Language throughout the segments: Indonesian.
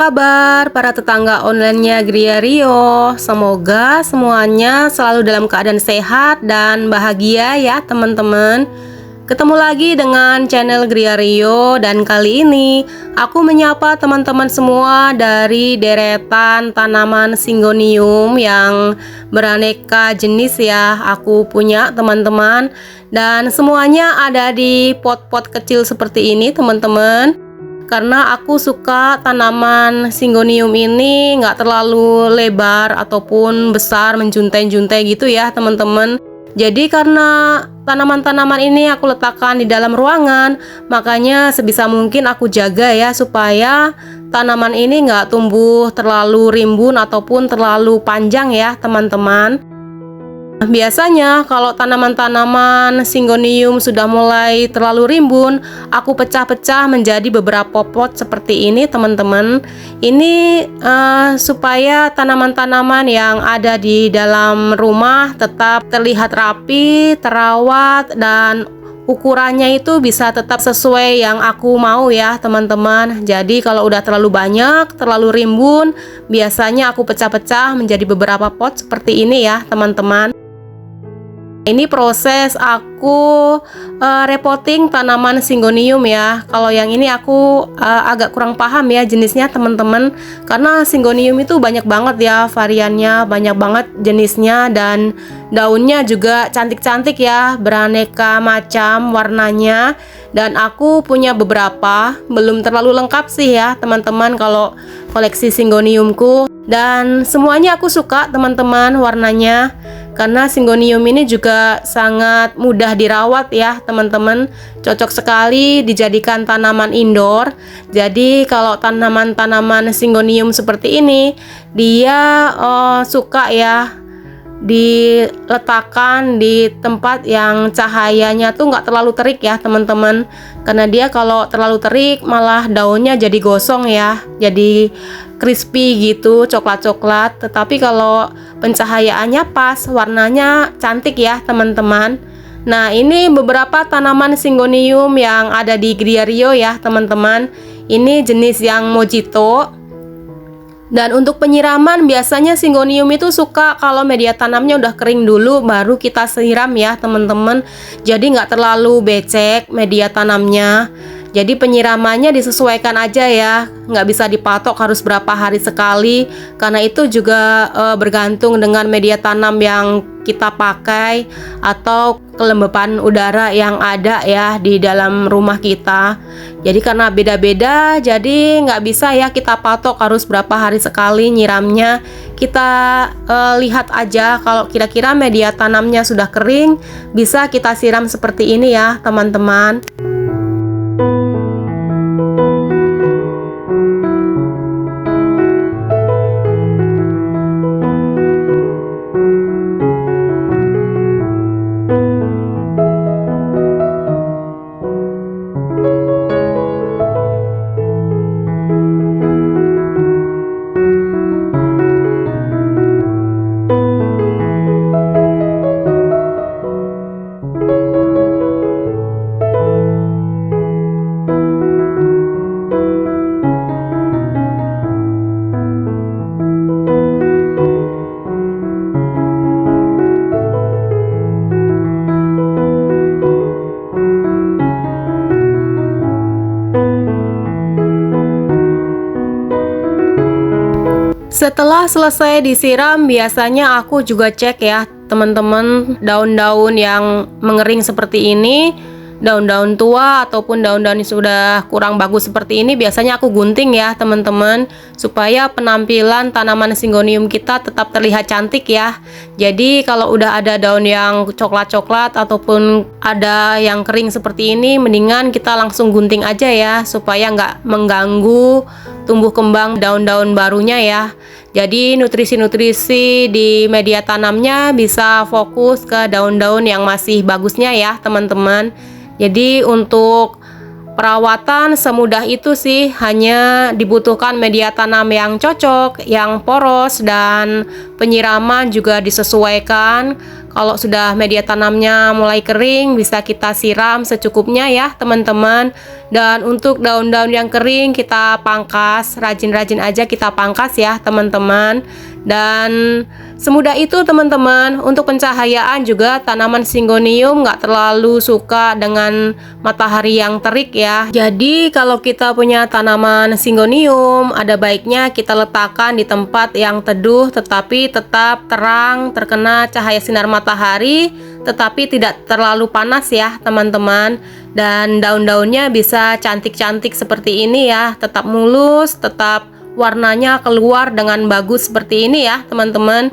kabar para tetangga online-nya Gria Rio? Semoga semuanya selalu dalam keadaan sehat dan bahagia ya teman-teman. Ketemu lagi dengan channel Gria Rio, dan kali ini aku menyapa teman-teman semua dari deretan tanaman Syngonium yang beraneka jenis ya. Aku punya teman-teman, dan semuanya ada di pot-pot kecil seperti ini teman-teman. Karena aku suka tanaman Syngonium ini nggak terlalu lebar ataupun besar menjuntai-juntai gitu ya teman-teman. Jadi karena tanaman-tanaman ini aku letakkan di dalam ruangan, makanya sebisa mungkin aku jaga ya supaya tanaman ini nggak tumbuh terlalu rimbun ataupun terlalu panjang ya teman-teman. Biasanya kalau tanaman-tanaman Syngonium sudah mulai terlalu rimbun, aku pecah-pecah menjadi beberapa pot seperti ini teman-teman. Ini supaya tanaman-tanaman yang ada di dalam rumah tetap terlihat rapi, terawat, dan ukurannya itu bisa tetap sesuai yang aku mau ya teman-teman. Jadi kalau udah terlalu banyak, terlalu rimbun, biasanya aku pecah-pecah menjadi beberapa pot seperti ini ya teman-teman. Ini proses aku repotting tanaman Syngonium ya. Kalau yang ini aku agak kurang paham ya jenisnya teman-teman, karena Syngonium itu banyak banget ya variannya, banyak banget jenisnya, dan daunnya juga cantik-cantik ya, beraneka macam warnanya. Dan aku punya beberapa, belum terlalu lengkap sih ya teman-teman kalau koleksi Syngoniumku. Dan semuanya aku suka teman-teman warnanya, karena Syngonium ini juga sangat mudah dirawat ya teman-teman. Cocok sekali dijadikan tanaman indoor. Jadi kalau tanaman-tanaman Syngonium seperti ini, dia suka ya diletakkan di tempat yang cahayanya tuh nggak terlalu terik ya teman-teman. Karena dia kalau terlalu terik malah daunnya jadi gosong ya, jadi crispy gitu, coklat-coklat. Tetapi kalau pencahayaannya pas, warnanya cantik ya teman-teman. Nah, ini beberapa tanaman Syngonium yang ada di Gria Rio ya teman-teman. Ini jenis yang Mojito. Dan untuk penyiraman, biasanya Syngonium itu suka kalau media tanamnya udah kering dulu baru kita siram ya teman-teman. Jadi nggak terlalu becek media tanamnya. Jadi penyiramannya disesuaikan aja ya, nggak bisa dipatok harus berapa hari sekali, karena itu juga bergantung dengan media tanam yang kita pakai atau kelembapan udara yang ada ya di dalam rumah kita. Jadi karena beda-beda, jadi nggak bisa ya kita patok harus berapa hari sekali nyiramnya. Kita lihat aja kalau kira-kira media tanamnya sudah kering, bisa kita siram seperti ini ya teman-teman. Setelah selesai disiram, biasanya aku juga cek ya teman-teman, daun-daun yang mengering seperti ini, daun-daun tua ataupun daun-daun yang sudah kurang bagus seperti ini, biasanya aku gunting ya teman-teman, supaya penampilan tanaman Syngonium kita tetap terlihat cantik ya. Jadi kalau udah ada daun yang coklat-coklat ataupun ada yang kering seperti ini, mendingan kita langsung gunting aja ya, supaya nggak mengganggu tumbuh kembang daun-daun barunya ya. Jadi nutrisi-nutrisi di media tanamnya bisa fokus ke daun-daun yang masih bagusnya ya teman-teman. Jadi untuk perawatan semudah itu sih, hanya dibutuhkan media tanam yang cocok, yang poros, dan penyiraman juga disesuaikan. Kalau sudah media tanamnya mulai kering, bisa kita siram secukupnya ya teman-teman. Dan untuk daun-daun yang kering kita pangkas, rajin-rajin aja kita pangkas ya teman-teman. Dan semudah itu teman-teman. Untuk pencahayaan juga tanaman Syngonium nggak terlalu suka dengan matahari yang terik ya. Jadi kalau kita punya tanaman Syngonium, ada baiknya kita letakkan di tempat yang teduh tetapi tetap terang, terkena cahaya sinar matahari, tetapi tidak terlalu panas ya teman-teman. Dan daun-daunnya bisa cantik-cantik seperti ini ya, tetap mulus, tetap warnanya keluar dengan bagus seperti ini ya teman-teman.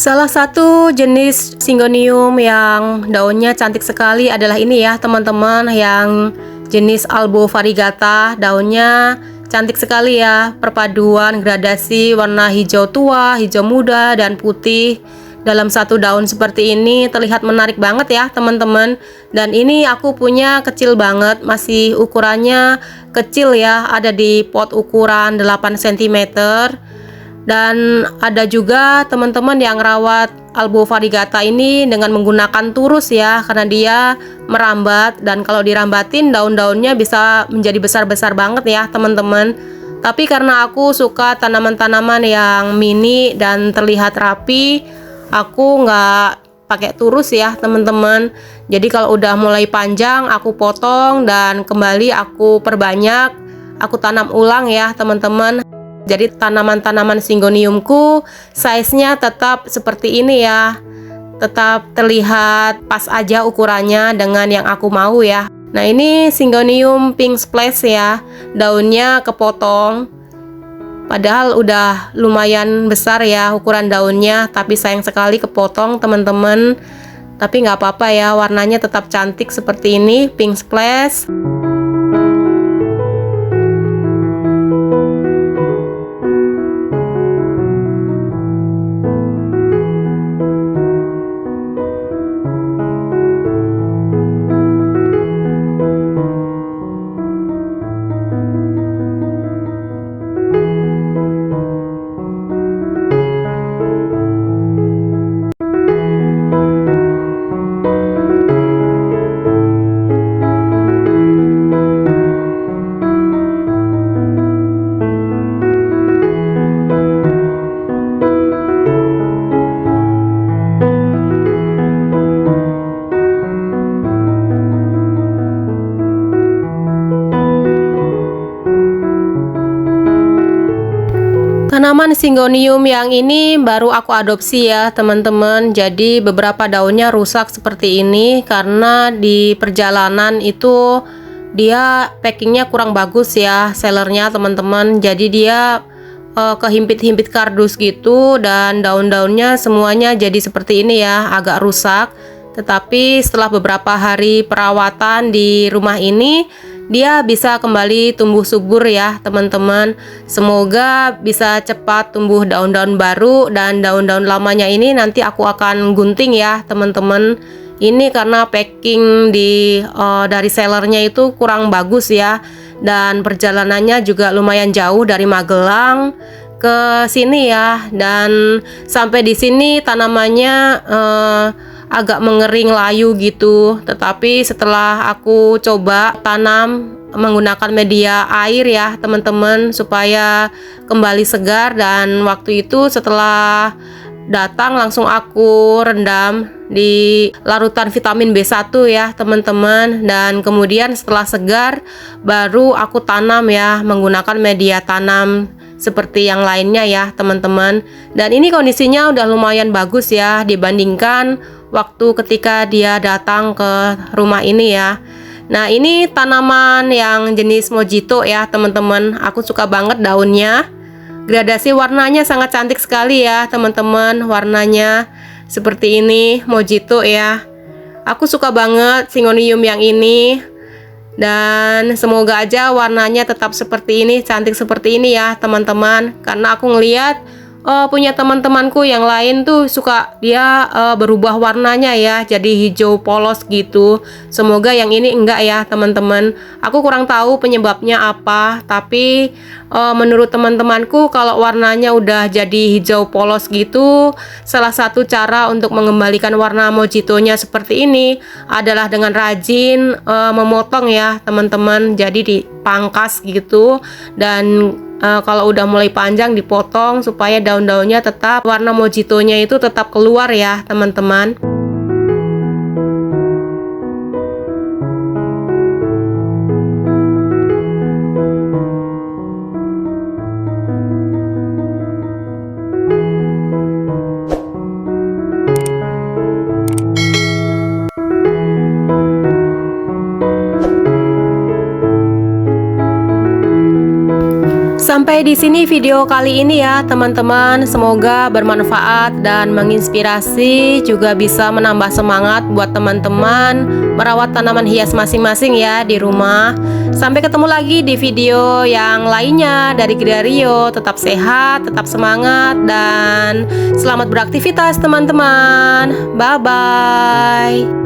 Salah satu jenis Syngonium yang daunnya cantik sekali adalah ini ya teman-teman, yang jenis Albo variegata. Daunnya cantik sekali ya, perpaduan gradasi warna hijau tua, hijau muda, dan putih dalam satu daun seperti ini terlihat menarik banget ya teman-teman. Dan ini aku punya kecil banget, masih ukurannya kecil ya, ada di pot ukuran 8 cm. Dan ada juga teman-teman yang rawat Albo variegata ini dengan menggunakan turus ya, karena dia merambat, dan kalau dirambatin daun-daunnya bisa menjadi besar-besar banget ya teman-teman. Tapi karena aku suka tanaman-tanaman yang mini dan terlihat rapi, aku nggak pakai turus ya teman-teman. Jadi kalau udah mulai panjang aku potong dan kembali aku perbanyak, aku tanam ulang ya teman-teman. Jadi tanaman-tanaman Syngoniumku size-nya tetap seperti ini ya, tetap terlihat pas aja ukurannya dengan yang aku mau ya. Nah ini Syngonium Pink Splash ya, daunnya kepotong, padahal udah lumayan besar ya ukuran daunnya, tapi sayang sekali kepotong teman-teman. Tapi nggak apa-apa ya, warnanya tetap cantik seperti ini, Pink Splash. Tanaman Syngonium yang ini baru aku adopsi ya teman-teman. Jadi beberapa daunnya rusak seperti ini karena di perjalanan itu dia packingnya kurang bagus ya, sellernya teman-teman. Jadi dia kehimpit-himpit kardus gitu, dan daun-daunnya semuanya jadi seperti ini ya, agak rusak. Tetapi setelah beberapa hari perawatan di rumah ini, dia bisa kembali tumbuh subur ya teman-teman. Semoga bisa cepat tumbuh daun-daun baru, dan daun-daun lamanya ini nanti aku akan gunting ya teman-teman. Ini karena packing dari sellernya itu kurang bagus ya, dan perjalanannya juga lumayan jauh dari Magelang ke sini ya, dan sampai di sini tanamannya agak mengering layu gitu. Tetapi setelah aku coba tanam menggunakan media air ya teman-teman, supaya kembali segar, dan waktu itu setelah datang langsung aku rendam di larutan vitamin B1 ya teman-teman, dan kemudian setelah segar baru aku tanam ya menggunakan media tanam seperti yang lainnya ya teman-teman. Dan ini kondisinya udah lumayan bagus ya dibandingkan waktu ketika dia datang ke rumah ini ya. Nah, ini tanaman yang jenis mojito ya teman-teman. Aku suka banget daunnya. Gradasi warnanya sangat cantik sekali ya teman-teman. Warnanya seperti ini, mojito ya. Aku suka banget Syngonium yang ini. Dan semoga aja warnanya tetap seperti ini, cantik seperti ini ya teman-teman. Karena aku ngeliat punya teman-temanku yang lain tuh suka dia berubah warnanya ya, jadi hijau polos gitu. Semoga yang ini enggak ya teman-teman. Aku kurang tahu penyebabnya apa, tapi menurut teman-temanku kalau warnanya udah jadi hijau polos gitu, salah satu cara untuk mengembalikan warna mojitonya seperti ini adalah dengan rajin memotong ya teman-teman. Jadi dipangkas gitu, dan kalau udah mulai panjang dipotong supaya daun-daunnya tetap warna mojitonya itu tetap keluar ya teman-teman. Sampai di sini video kali ini ya teman-teman. Semoga bermanfaat dan menginspirasi, juga bisa menambah semangat buat teman-teman merawat tanaman hias masing-masing ya di rumah. Sampai ketemu lagi di video yang lainnya dari Gria Rio. Tetap sehat, tetap semangat, dan selamat beraktivitas teman-teman. Bye-bye.